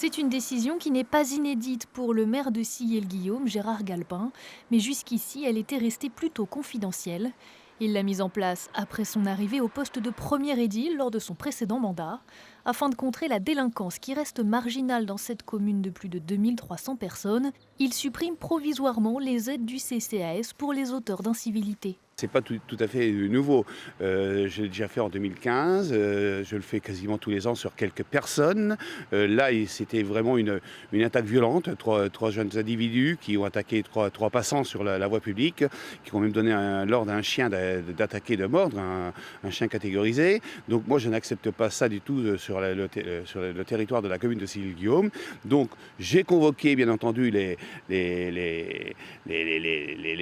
C'est une décision qui n'est pas inédite pour le maire de Sillé-le-Guillaume, Gérard Galpin, mais jusqu'ici, elle était restée plutôt confidentielle. Il l'a mise en place après son arrivée au poste de premier édile lors de son précédent mandat, afin de contrer la délinquance qui reste marginale dans cette commune de plus de 2300 personnes. Il supprime provisoirement les aides du CCAS pour les auteurs d'incivilités. C'est pas tout à fait nouveau. Je l'ai déjà fait en 2015, je le fais quasiment tous les ans sur quelques personnes. Là, c'était vraiment une attaque violente. Trois jeunes individus qui ont attaqué trois passants sur la voie publique, qui ont même donné l'ordre à un chien d'attaquer, de mordre, un chien catégorisé. Donc moi, je n'accepte pas ça du tout sur le territoire de la commune de Sillé-le-Guillaume. Donc j'ai convoqué, bien entendu, les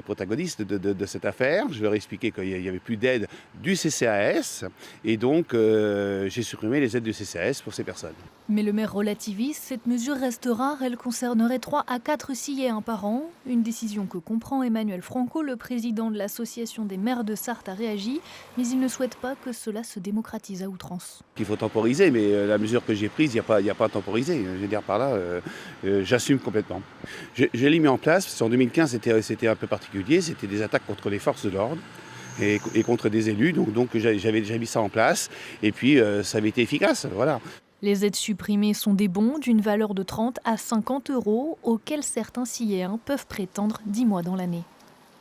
protagonistes de cette affaire. Je leur ai expliqué qu'il n'y avait plus d'aide du CCAS et donc j'ai supprimé les aides du CCAS pour ces personnes. Mais le maire relativise, cette mesure reste rare, elle concernerait 3 à 4 Silléens par an. Une décision que comprend Emmanuel Franco, le président de l'association des maires de Sarthe, a réagi, mais il ne souhaite pas que cela se démocratise à outrance. Il faut temporiser, mais la mesure que j'ai prise, il n'y a pas à temporiser. Je veux dire par là, j'assume complètement. Je l'ai mis en place, parce qu'en 2015, c'était un peu particulier, c'était des attaques contre les forces de l'ordre. Et contre des élus, donc j'avais déjà mis ça en place, et puis ça avait été efficace, voilà. Les aides supprimées sont des bons d'une valeur de 30 à 50 euros auxquels certains Silléens peuvent prétendre 10 mois dans l'année.